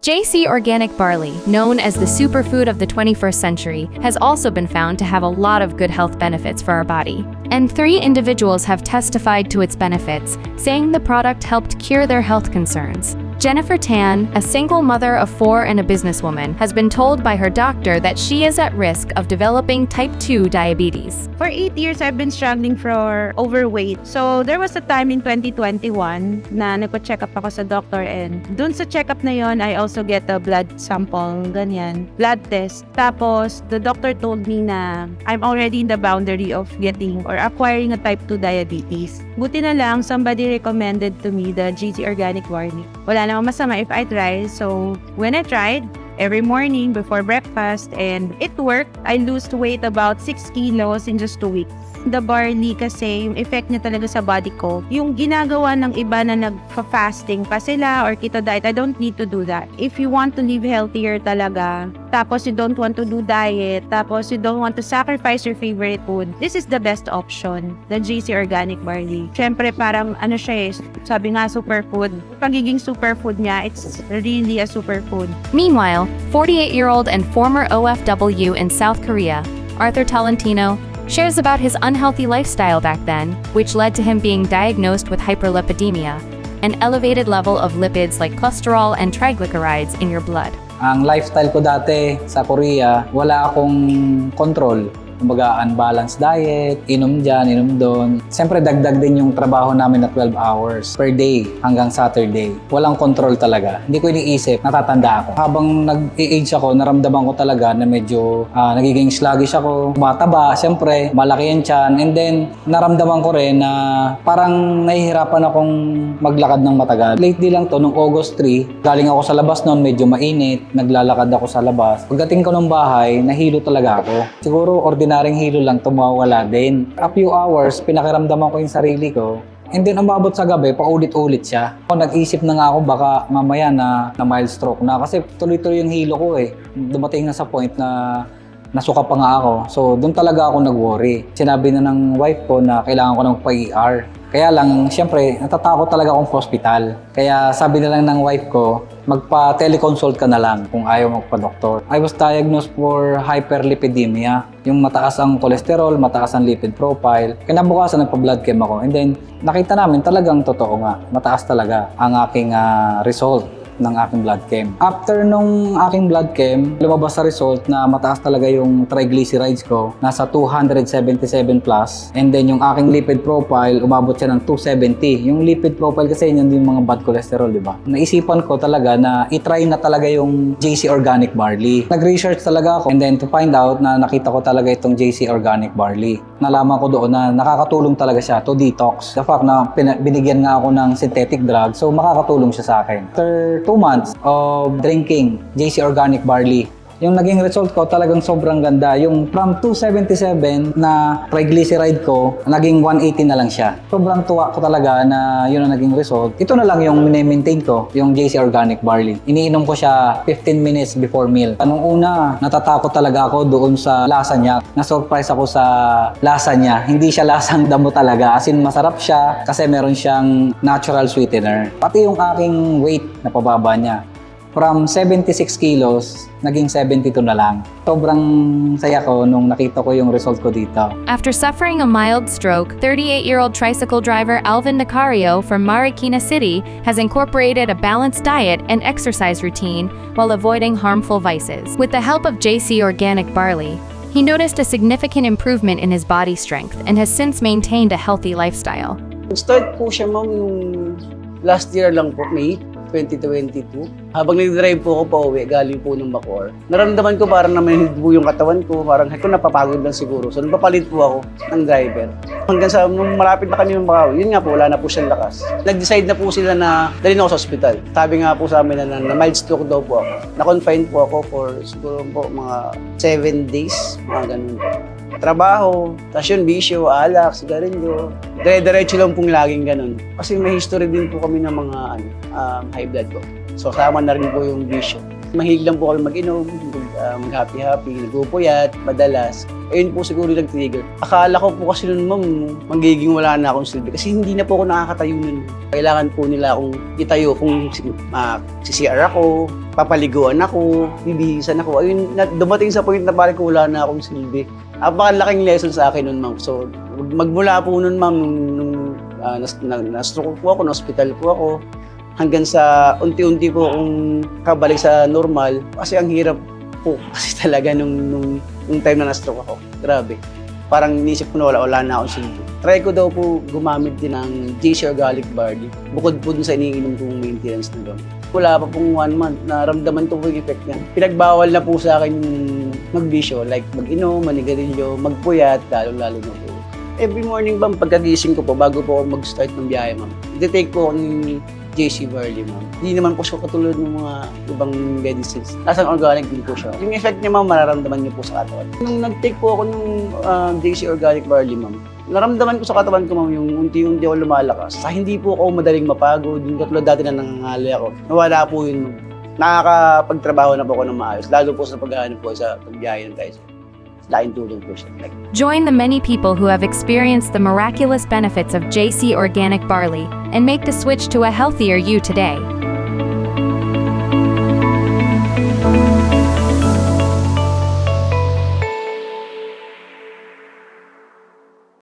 JC Organic Barley, known as the superfood of the 21st century, has also been found to have a lot of good health benefits for our body. And 3 individuals have testified to its benefits, saying the product helped cure their health concerns. Jennifer Tan, a single mother of 4 and a businesswoman, has been told by her doctor that she is at risk of developing type 2 diabetes. For 8 years, I've been struggling for overweight. So, there was a time in 2021 na nagpa-check up ako sa doctor, and dun sa check-up na yon, I also get a blood sample, ganyan, blood test. Tapos, the doctor told me na I'm already in the boundary of getting or acquiring a type 2 diabetes. Buti na lang, somebody recommended to me the JC Organic Barley. Wala namang masama if I try. So, when I tried, every morning before breakfast, and it worked. I lost weight about 6 kilos in just 2 weeks. The barley kasi, yung effect niya talaga sa body ko, yung ginagawa ng iba na nagpa-fasting pa sila or keto diet, I don't need to do that. If you want to live healthier talaga, tapos you don't want to do diet, tapos you don't want to sacrifice your favorite food, this is the best option, the JC Organic Barley. Siyempre, parang ano siya eh, sabi nga superfood. Pagiging superfood niya, it's really a superfood. Meanwhile, 48-year-old and former OFW in South Korea, Arthur Tolentino, shares about his unhealthy lifestyle back then, which led to him being diagnosed with hyperlipidemia, an elevated level of lipids like cholesterol and triglycerides in your blood. Ang lifestyle ko dati sa Korea, wala akong control. Kumbaga, unbalanced diet, inom dyan, inom doon. Siyempre, dagdag din yung trabaho namin na 12 hours per day hanggang Saturday. Walang control talaga. Hindi ko iniisip, natatanda ako. Habang nag-age ako, naramdaman ko talaga na medyo nagiging sluggish ako. Mataba, siyempre, malaki yung tiyan. And then, naramdaman ko rin na parang nahihirapan akong maglakad ng matagal. Lately lang to, nung August 3, galing ako sa labas noon, medyo mainit. Naglalakad ako sa labas. Pagdating ko ng bahay, nahilo talaga ako. Siguro, ordinaryong hilo lang, tumawala din. A few hours, pinakiramdaman ko yung sarili ko. And then, umabot sa gabi, paulit-ulit siya. Nag-isip na nga ako, baka mamaya na mild stroke na. Kasi tuloy-tuloy yung hilo ko eh. Dumating na sa point na nasuka pa nga ako. So, doon talaga ako nag-worry. Sinabi na ng wife ko na kailangan ko ng pa-ER. Kaya lang, siyempre, natatakot talaga akong hospital. Kaya sabi na lang ng wife ko, magpa-teleconsult ka na lang kung ayaw magpa-doktor. I was diagnosed for hyperlipidemia. Yung mataas ang cholesterol, mataas ang lipid profile. Kinabukasan, nagpa-blood chem ako. And then, nakita namin talagang totoo nga. Mataas talaga ang aking result ng aking blood chem. After nung aking blood chem, lumabas sa result na mataas talaga yung triglycerides ko, nasa 277 plus. And then yung aking lipid profile, umabot siya ng 270. Yung lipid profile kasi yun yung mga bad cholesterol, di ba? Naisipan ko talaga na itry na talaga yung JC Organic Barley. Nag-research talaga ako, and then to find out na nakita ko talaga itong JC Organic Barley. Nalaman ko doon na nakakatulong talaga siya to detox. The fact na binigyan nga ako ng synthetic drug, so makakatulong siya sa akin. After 2 months of drinking JC Organic Barley, yung naging result ko talagang sobrang ganda. Yung from 277 na triglyceride ko, naging 180 na lang siya. Sobrang tuwa ko talaga na yun ang naging result. Ito na lang yung mini-maintain ko, yung JC Organic Barley. Iniinom ko siya 15 minutes before meal. Anong una, natatakot talaga ako doon sa lasa niya. Na-surprise ako sa lasa niya. Hindi siya lasang damo talaga. As in, masarap siya kasi meron siyang natural sweetener. Pati yung aking weight na pababa niya. From 76 kilos, naging 72 na lang. Sobrang saya ko nung nakita ko yung result ko dito. After suffering a mild stroke, 38-year-old tricycle driver Alvin Nacario from Marikina City has incorporated a balanced diet and exercise routine while avoiding harmful vices. With the help of JC Organic Barley, he noticed a significant improvement in his body strength and has since maintained a healthy lifestyle. Start po siya, ma'am, yung last year lang po, May 2022. Habang nag-drive po ako pa uwi, galing po ng Bacoor, naramdaman ko parang namanhid po yung katawan ko, parang ko napapagod lang siguro. So, napapalit po ako ng driver. Hanggang sa, nung malapit na kami ng Bacoor, yun nga po, wala na po siyang lakas. Nag-decide na po sila na dalhin ako sa ospital. Sabi nga po sa amin na mild stroke daw po ako. Na-confine po ako for siguro po mga 7 days, mga ganun po. Trabaho, tas yun, bisyo, alak, sigarilyo. Dire-diretso lang pong laging ganun. Kasi may history din po kami ng mga high blood po. So, sama na rin po yung bisyo. Mahilig lang po kami mag-inom, mag-happy-happy, nagpupuyat, madalas. Ayun po siguro yung nag-trigger. Akala ko po kasi nun, ma'am, magiging wala na akong silbi. Kasi hindi na po ako nakakatayo nun. Kailangan po nila akong itayo kung CR ako, papaliguan ako, bibihisan ako. Ayun, dumating sa point na parang wala na akong silbi. Napakalaking lesson sa akin nun, ma'am. So, magmula po nun, ma'am, nung na-stroke po ako, na-hospital po ako, hanggang sa unti-unti po akong kabalik sa normal. Kasi ang hirap po kasi talaga nung time na na-stroke ako. Grabe. Parang inisip ko na wala na akong silbi. Try ko daw po gumamit din ng JC Organic Barley. Bukod po dun sa iniinom kong maintenance na gamot. Wala pa pong 1 month, naramdaman ko po yung effect niya. Pinagbawal na po sa akin yung magbisyo, like mag-inom, manigarilyo, magpuyat, lalo-lalo na po. Every morning, ma'am, pagkagising ko po, bago po ako mag-start ng biyahe, ma'am, iti-take po ako ng JC Barley, ma'am. Hindi naman po siya katulad ng mga ibang medicines. Nasang organic din po siya. Yung effect niya, ma'am, mararamdaman niyo po sa katawan. Nung nag-take po ako ng JC Organic Barley, ma'am, naramdaman ko sa katawan ko, ma'am, yung unti-unti ako lumalakas. Sa hindi po ako madaling mapagod, yung katulad dati na nangangali ako. Nawala po yun. Nakakapagtrabaho na po ako ng maayos, lalo po sa paghahanap po sa pagbiyahe ng tayo. Laking tulong po siya. Join the many people who have experienced the miraculous benefits of JC Organic Barley and make the switch to a healthier you today.